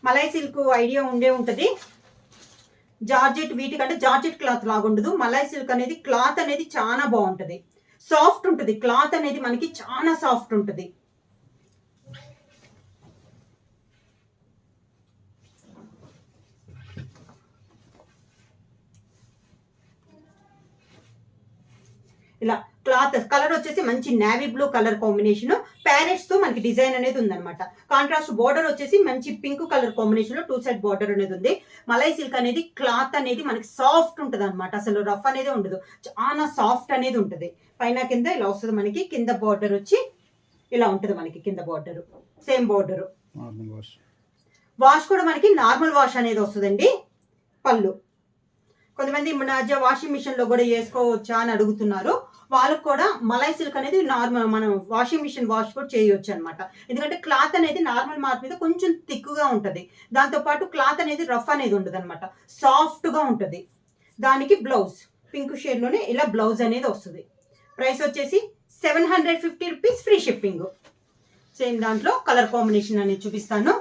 Malai silk idea ఉండే ఉంటుంది. Georgette వీటికంటే georgette cloth లాగా ఉండదు. మలై సిల్క్ అనేది క్లాత్ అనేది చాలా బాగుంటుంది, సాఫ్ట్ ఉంటుంది. క్లాత్ అనేది మనకి చాలా సాఫ్ట్ ఉంటుంది. ఇలా క్లాత్ కలర్ వచ్చేసి మంచి navy blue colour combination, parrots తో మనకి డిజైన్ అనేది ఉందన్నమాట. కాంట్రాస్ట్ బార్డర్ వచ్చేసి మంచి పింక్ కలర్ కాంబినేషన్ లో 2 సైడ్ బార్డర్ అనేది ఉంది. మలై సిల్క్ అనేది క్లాత్ అనేది మనకి సాఫ్ట్ ఉంటుంది అనమాట, అసలు రఫ్ అనేది ఉండదు, చాలా సాఫ్ట్ అనేది ఉంటుంది. పైన కింద ఇలా వస్తుంది మనకి. కింద బార్డర్ వచ్చి ఇలా ఉంటుంది మనకి. కింద బార్డర్ సేమ్ బార్డర్. వాష్ కూడా మనకి నార్మల్ వాష్ అనేది వస్తుందండి. పళ్ళు కొంతమంది వాషింగ్ మిషన్ లో కూడా వేసుకోవచ్చా అని అడుగుతున్నారు. వాళ్ళకు కూడా మలై సిల్క్ అనేది నార్మల్ మనం వాషింగ్ మిషన్ వాష్ కూడా చేయొచ్చు అనమాట. ఎందుకంటే క్లాత్ అనేది నార్మల్ మార్క్ మీద కొంచెం థిక్గా ఉంటుంది, దాంతోపాటు క్లాత్ అనేది రఫ్ అనేది ఉండదు అనమాట, సాఫ్ట్గా ఉంటుంది. దానికి బ్లౌజ్ పింక్ షేడ్లోనే ఇలా బ్లౌజ్ అనేది వస్తుంది. ప్రైస్ వచ్చేసి 750 రూపీస్, ఫ్రీ షిప్పింగ్. సేమ్ దాంట్లో కలర్ కాంబినేషన్ అనేది చూపిస్తాను.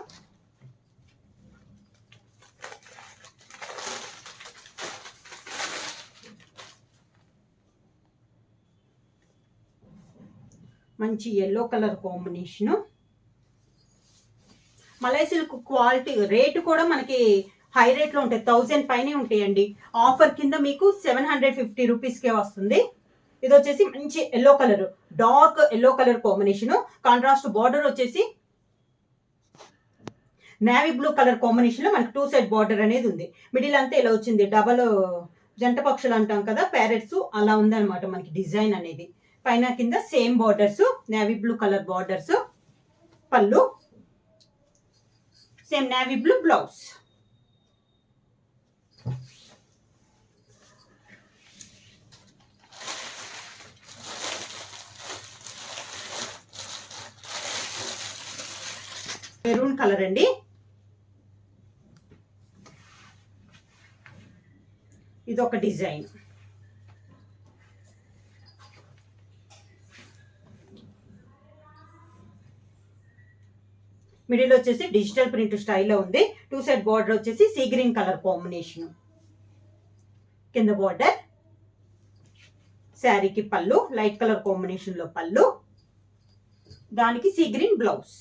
మంచి yellow colour combination. Malai silk quality rate కూడా మనకి హై రేట్లో ఉంటాయి, 1000 పైనే ఉంటాయండి. ఆఫర్ కింద మీకు 750 రూపీస్కే వస్తుంది. ఇది వచ్చేసి మంచి yellow colour, dark yellow colour combination. Contrast border వచ్చేసి నేవీ బ్లూ కలర్ కాంబినేషన్ లో మనకి 2 సైడ్ బార్డర్ అనేది ఉంది. మిడిల్ అంతా ఇలా వచ్చింది, డబల్ జంట పక్షులు అంటాం కదా, ప్యారెట్స్ అలా ఉందన్నమాట మనకి డిజైన్ అనేది. పైన కింద same borders, navy blue colour borders. పళ్ళు same navy blue blouse. Maroon colour అండి. ఇదొక డిజైన్. మిడిల్ వచ్చేసి డిజిటల్ ప్రింట్ స్టైల్లో ఉంది. 2 సైడ్ బార్డర్ వచ్చేసి సీ గ్రీన్ కలర్ కాంబినేషన్. కింద బార్డర్. శారీకి పళ్ళు లైట్ కలర్ కాంబినేషన్ లో పళ్ళు, దానికి సీ గ్రీన్ బ్లౌజ్.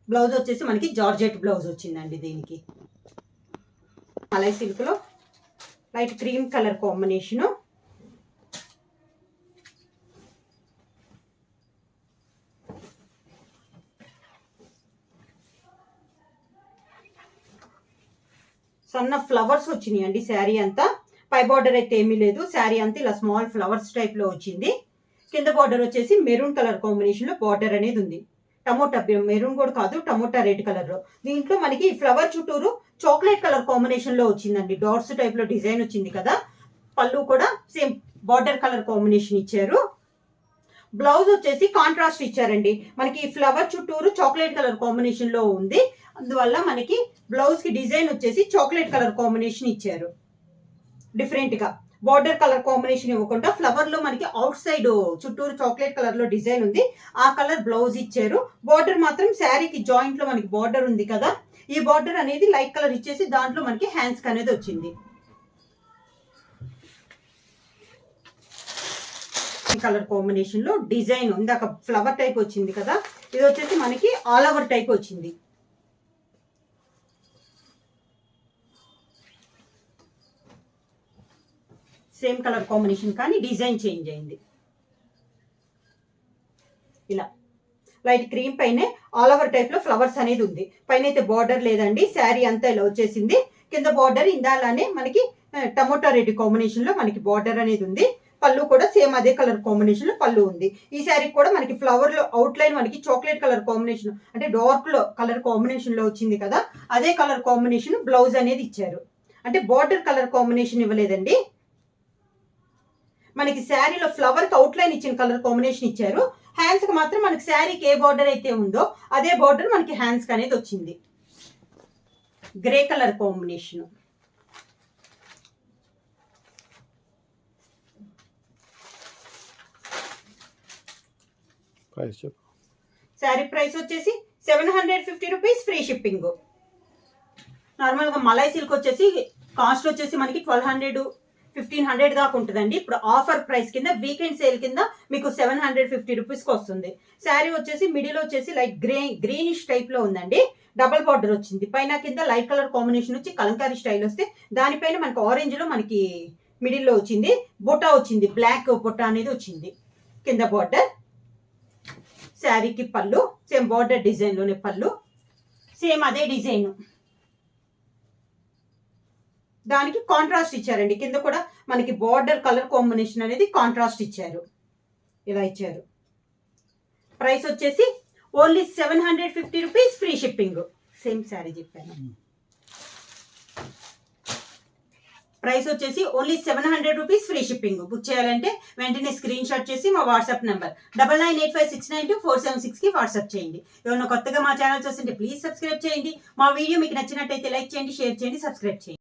బ్లౌజ్ వచ్చేసి మనకి జార్జెట్ బ్లౌజ్ వచ్చిందండి దీనికి. మలై సిల్క్ లో లైట్ క్రీమ్ కలర్ కాంబినేషను. సన్న ఫ్లవర్స్ వచ్చినాయి అండి శారీ అంతా. పై బార్డర్ అయితే ఏమీ లేదు, శారీ అంతా ఇలా స్మాల్ ఫ్లవర్స్ టైప్ లో వచ్చింది. కింద బార్డర్ వచ్చేసి మెరూన్ కలర్ కాంబినేషన్ లో బార్డర్ అనేది ఉంది. టమోటా మెరూన్ కూడా కాదు, టమోటా రెడ్ కలర్ లో. దీంట్లో మనకి ఫ్లవర్ చుట్టూరు చాక్లెట్ కలర్ కాంబినేషన్ లో వచ్చిందండి, డాట్స్ టైప్ లో డిజైన్ వచ్చింది కదా. పళ్ళు కూడా సేమ్ బార్డర్ కలర్ కాంబినేషన్ ఇచ్చారు. బ్లౌజ్ వచ్చేసి కాంట్రాస్ట్ ఇచ్చారండి. మనకి ఫ్లవర్ చుట్టూరు చాక్లెట్ కలర్ కాంబినేషన్ లో ఉంది, అందువల్ల మనకి బ్లౌజ్ కి డిజైన్ వచ్చేసి చాక్లెట్ కలర్ కాంబినేషన్ ఇచ్చారు. డిఫరెంట్ గా బార్డర్ కలర్ కాంబినేషన్ ఇవ్వకుండా ఫ్లవర్ లో మనకి అవుట్ సైడ్ చుట్టూరు చాక్లెట్ కలర్ లో డిజైన్ ఉంది, ఆ కలర్ బ్లౌజ్ ఇచ్చారు. బార్డర్ మాత్రం శారీకి జాయింట్ లో మనకి బార్డర్ ఉంది కదా, ఈ బార్డర్ అనేది లైట్ కలర్ ఇచ్చేసి దాంట్లో మనకి హ్యాండ్స్ అనేది వచ్చింది. కలర్ కాంబినేషన్ లో డిజైన్ ఇందాక ఫ్లవర్ టైప్ వచ్చింది కదా, ఇది వచ్చేసి మనకి ఆల్ ఓవర్ టైప్ వచ్చింది. సేమ్ కలర్ కాంబినేషన్ కానీ డిజైన్ చేంజ్ అయింది. ఇలా లైట్ క్రీమ్ పైనే ఆల్ ఓవర్ టైప్ లో ఫ్లవర్స్ అనేది ఉంది. పైన అయితే బార్డర్ లేదండి, శారీ అంతా ఇలా వచ్చేసింది. కింద బార్డర్ ఇందాలానే మనకి టమోటా రెడ్ కాంబినేషన్ లో మనకి బార్డర్ అనేది ఉంది. పళ్ళు కూడా సేమ్ అదే కలర్ కాంబినేషన్ లో పళ్ళు ఉంది. ఈ శారీ కూడా మనకి ఫ్లవర్ లో అవుట్ లైన్ మనకి చాక్లెట్ కలర్ కాంబినేషన్ అంటే డార్క్ లో కలర్ కాంబినేషన్ లో వచ్చింది కదా, అదే కలర్ కాంబినేషన్ బ్లౌజ్ అనేది ఇచ్చారు. అంటే బార్డర్ కలర్ కాంబినేషన్ ఇవ్వలేదండి, మనకి శారీలో ఫ్లవర్ కి అవుట్ లైన్ ఇచ్చిన కలర్ కాంబినేషన్ ఇచ్చారు. హ్యాండ్స్ కి మాత్రం మనకి శారీకి ఏ బార్డర్ అయితే ఉందో అదే బార్డర్ మనకి హ్యాండ్స్ కి అనేది వచ్చింది. Grey colour combination. Sari price వచ్చేసి 750 రూపీస్ ఫ్రీ షిప్పింగ్. నార్మల్గా మలై సిల్క్ వచ్చేసి కాస్ట్ వచ్చేసి మనకి 1200-1500 దాకా ఉంటుందండి. ఇప్పుడు ఆఫర్ ప్రైస్ కింద వీకెండ్ సేల్ కింద మీకు 750 రూపీస్కి వస్తుంది. శారీ వచ్చేసి మిడిల్ వచ్చేసి లైట్ గ్రీనిష్ టైప్ లో ఉందండి. డబల్ బార్డర్ వచ్చింది. పైన కింద లైట్ కలర్ కాంబినేషన్ వచ్చి కలంకారీ స్టైల్ వస్తే దానిపైన మనకి ఆరెంజ్ లో మనకి మిడిల్ లో వచ్చింది. బొటా వచ్చింది, బ్లాక్ బొటా అనేది వచ్చింది కింద బార్డర్. శారీకి పళ్ళు సేమ్ బార్డర్ డిజైన్ లోనే పళ్ళు, సేమ్ అదే డిజైన్. దానికి కాంట్రాస్ట్ ఇచ్చారండి. కింద కూడా మనకి బార్డర్ కలర్ కాంబినేషన్ అనేది కాంట్రాస్ట్ ఇచ్చారు. ఇలా ఇచ్చారు. ప్రైస్ వచ్చేసి only 750 rupees free shipping. Same sari చెప్పాను. ప్రైస్ వచ్చేసి only 700 rupees free shipping. Book చేయాలంటే వెంటనే స్క్రీన్ షాట్ చేసి మా వాట్సాప్ నెంబర్ 9985692476కి వాట్సాప్ చేయండి. ఎవరైనా కొత్తగా మా ఛానల్ చూస్తుంటే ప్లీజ్ సబ్స్క్రైబ్ చేయండి. మా వీడియో మీకు నచ్చినట్టయితే లైక్ చేయండి, షేర్ చేయండి, సబ్స్క్రైబ్ చేయండి.